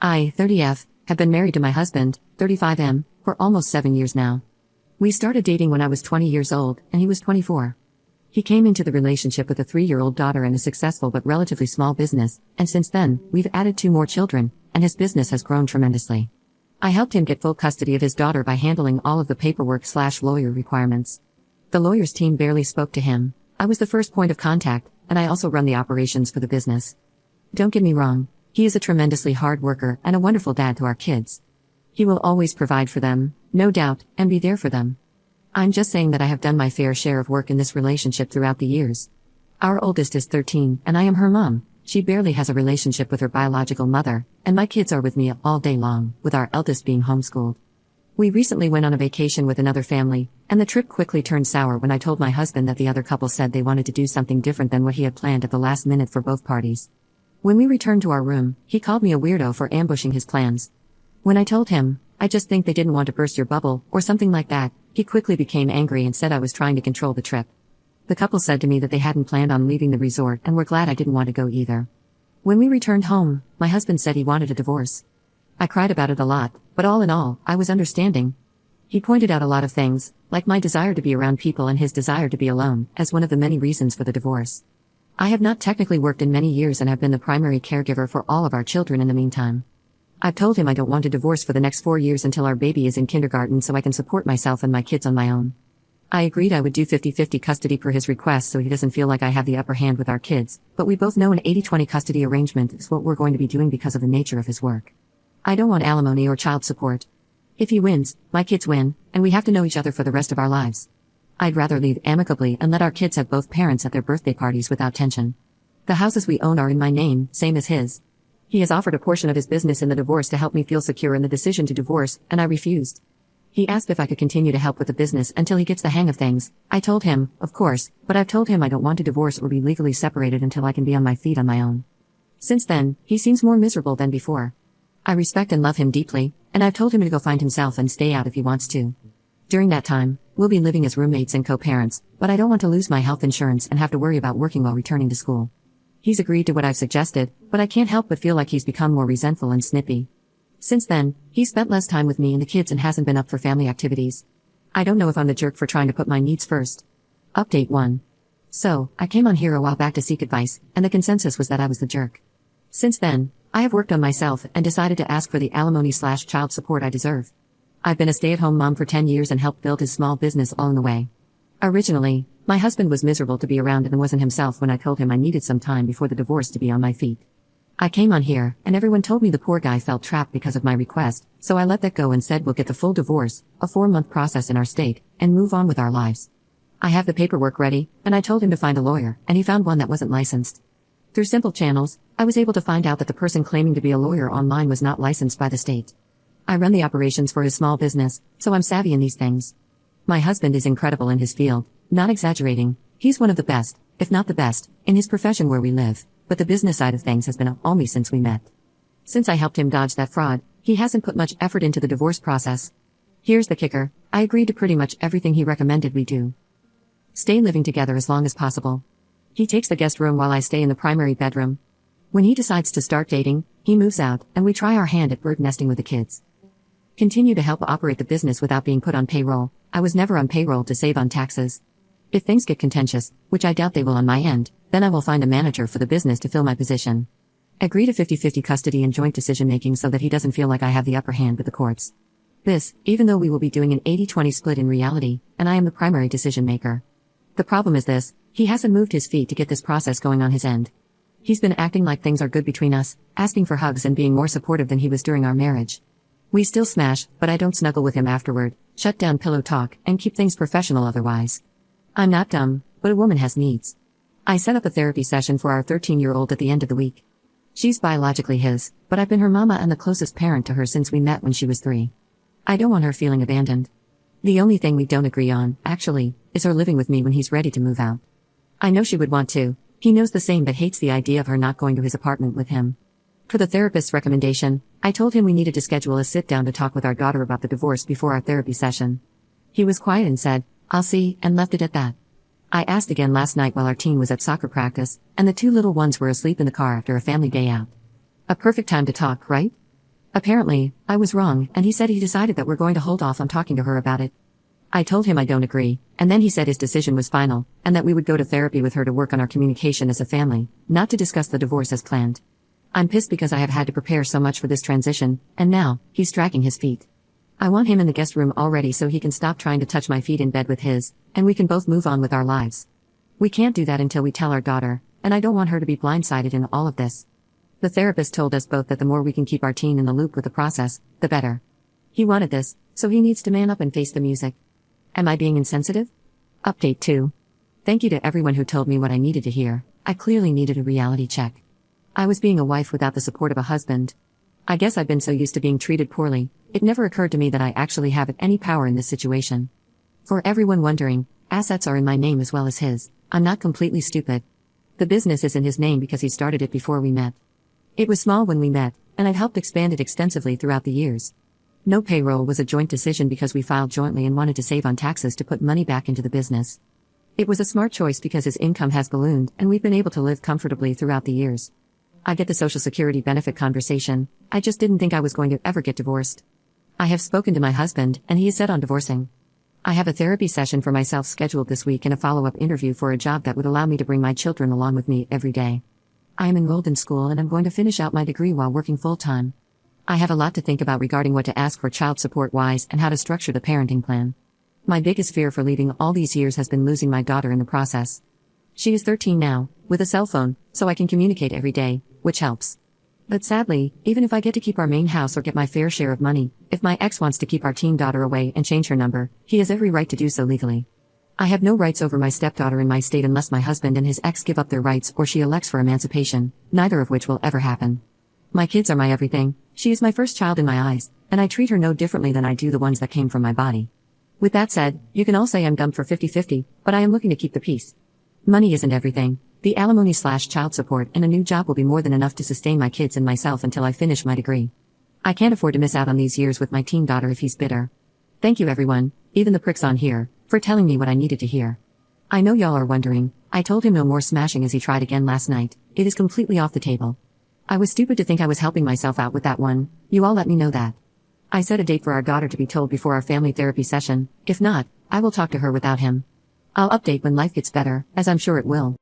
I, 30F, have been married to my husband, 35M, for almost 7 years now. We started dating when I was 20 years old, and he was 24. He came into the relationship with a 3-year-old daughter and a successful but relatively small business, and since then, we've added 2 more children, and his business has grown tremendously. I helped him get full custody of his daughter by handling all of the paperwork/lawyer requirements. The lawyer's team barely spoke to him. I was the first point of contact, and I also run the operations for the business. Don't get me wrong, he is a tremendously hard worker and a wonderful dad to our kids. He will always provide for them, no doubt, and be there for them. I'm just saying that I have done my fair share of work in this relationship throughout the years. Our oldest is 13, and I am her mom. She barely has a relationship with her biological mother, and my kids are with me all day long, with our eldest being homeschooled. We recently went on a vacation with another family, and the trip quickly turned sour when I told my husband that the other couple said they wanted to do something different than what he had planned at the last minute for both parties. When we returned to our room, he called me a weirdo for ambushing his plans. When I told him, I just think they didn't want to burst your bubble, or something like that, he quickly became angry and said I was trying to control the trip. The couple said to me that they hadn't planned on leaving the resort and were glad I didn't want to go either. When we returned home, my husband said he wanted a divorce. I cried about it a lot, but all in all, I was understanding. He pointed out a lot of things, like my desire to be around people and his desire to be alone, as one of the many reasons for the divorce. I have not technically worked in many years and have been the primary caregiver for all of our children in the meantime. I've told him I don't want a divorce for the next 4 years until our baby is in kindergarten so I can support myself and my kids on my own. I agreed I would do 50-50 custody per his request so he doesn't feel like I have the upper hand with our kids, but we both know an 80-20 custody arrangement is what we're going to be doing because of the nature of his work. I don't want alimony or child support. If he wins, my kids win, and we have to know each other for the rest of our lives. I'd rather leave amicably and let our kids have both parents at their birthday parties without tension. The houses we own are in my name, same as his. He has offered a portion of his business in the divorce to help me feel secure in the decision to divorce, and I refused. He asked if I could continue to help with the business until he gets the hang of things. I told him, of course, but I've told him I don't want to divorce or be legally separated until I can be on my feet on my own. Since then, he seems more miserable than before. I respect and love him deeply, and I've told him to go find himself and stay out if he wants to. During that time, we'll be living as roommates and co-parents, but I don't want to lose my health insurance and have to worry about working while returning to school. He's agreed to what I've suggested, but I can't help but feel like he's become more resentful and snippy. Since then, he's spent less time with me and the kids and hasn't been up for family activities. I don't know if I'm the jerk for trying to put my needs first. Update 1. So, I came on here a while back to seek advice, and the consensus was that I was the jerk. Since then, I have worked on myself and decided to ask for the alimony/child support I deserve. I've been a stay-at-home mom for 10 years and helped build his small business along the way. Originally, my husband was miserable to be around and wasn't himself when I told him I needed some time before the divorce to be on my feet. I came on here, and everyone told me the poor guy felt trapped because of my request, so I let that go and said we'll get the full divorce, a 4-month process in our state, and move on with our lives. I have the paperwork ready, and I told him to find a lawyer, and he found one that wasn't licensed. Through simple channels, I was able to find out that the person claiming to be a lawyer online was not licensed by the state. I run the operations for his small business, so I'm savvy in these things. My husband is incredible in his field, not exaggerating, he's one of the best, if not the best, in his profession where we live, but the business side of things has been all me since we met. Since I helped him dodge that fraud, he hasn't put much effort into the divorce process. Here's the kicker, I agreed to pretty much everything he recommended we do. Stay living together as long as possible. He takes the guest room while I stay in the primary bedroom. When he decides to start dating, he moves out, and we try our hand at bird nesting with the kids. Continue to help operate the business without being put on payroll. I was never on payroll to save on taxes. If things get contentious, which I doubt they will on my end, then I will find a manager for the business to fill my position. Agree to 50-50 custody and joint decision-making so that he doesn't feel like I have the upper hand with the courts. This, even though we will be doing an 80-20 split in reality, and I am the primary decision-maker. The problem is this, he hasn't moved his feet to get this process going on his end. He's been acting like things are good between us, asking for hugs and being more supportive than he was during our marriage. We still smash, but I don't snuggle with him afterward, shut down pillow talk, and keep things professional otherwise. I'm not dumb, but a woman has needs. I set up a therapy session for our 13-year-old at the end of the week. She's biologically his, but I've been her mama and the closest parent to her since we met when she was 3. I don't want her feeling abandoned. The only thing we don't agree on, actually, is her living with me when he's ready to move out. I know she would want to. He knows the same but hates the idea of her not going to his apartment with him. For the therapist's recommendation, I told him we needed to schedule a sit-down to talk with our daughter about the divorce before our therapy session. He was quiet and said, "I'll see," and left it at that. I asked again last night while our teen was at soccer practice, and the 2 little ones were asleep in the car after a family day out. A perfect time to talk, right? Apparently, I was wrong, and he said he decided that we're going to hold off on talking to her about it. I told him I don't agree, and then he said his decision was final, and that we would go to therapy with her to work on our communication as a family, not to discuss the divorce as planned. I'm pissed because I have had to prepare so much for this transition, and now, he's dragging his feet. I want him in the guest room already so he can stop trying to touch my feet in bed with his, and we can both move on with our lives. We can't do that until we tell our daughter, and I don't want her to be blindsided in all of this. The therapist told us both that the more we can keep our teen in the loop with the process, the better. He wanted this, so he needs to man up and face the music. Am I being insensitive? Update 2. Thank you to everyone who told me what I needed to hear. I clearly needed a reality check. I was being a wife without the support of a husband. I guess I've been so used to being treated poorly, it never occurred to me that I actually have any power in this situation. For everyone wondering, assets are in my name as well as his. I'm not completely stupid. The business is in his name because he started it before we met. It was small when we met, and I've helped expand it extensively throughout the years. No payroll was a joint decision because we filed jointly and wanted to save on taxes to put money back into the business. It was a smart choice because his income has ballooned and we've been able to live comfortably throughout the years. I get the Social Security benefit conversation, I just didn't think I was going to ever get divorced. I have spoken to my husband, and he is set on divorcing. I have a therapy session for myself scheduled this week and a follow-up interview for a job that would allow me to bring my children along with me every day. I am enrolled in school and I'm going to finish out my degree while working full-time. I have a lot to think about regarding what to ask for child support-wise and how to structure the parenting plan. My biggest fear for leaving all these years has been losing my daughter in the process. She is 13 now, with a cell phone, so I can communicate every day, which helps. But sadly, even if I get to keep our main house or get my fair share of money, if my ex wants to keep our teen daughter away and change her number, he has every right to do so legally. I have no rights over my stepdaughter in my state unless my husband and his ex give up their rights or she elects for emancipation, neither of which will ever happen. My kids are my everything, she is my first child in my eyes, and I treat her no differently than I do the ones that came from my body. With that said, you can all say I'm dumb for 50-50, but I am looking to keep the peace. Money isn't everything. The alimony/child support and a new job will be more than enough to sustain my kids and myself until I finish my degree. I can't afford to miss out on these years with my teen daughter if he's bitter. Thank you everyone, even the pricks on here, for telling me what I needed to hear. I know y'all are wondering, I told him no more smashing as he tried again last night, it is completely off the table. I was stupid to think I was helping myself out with that one, you all let me know that. I set a date for our daughter to be told before our family therapy session, if not, I will talk to her without him. I'll update when life gets better, as I'm sure it will.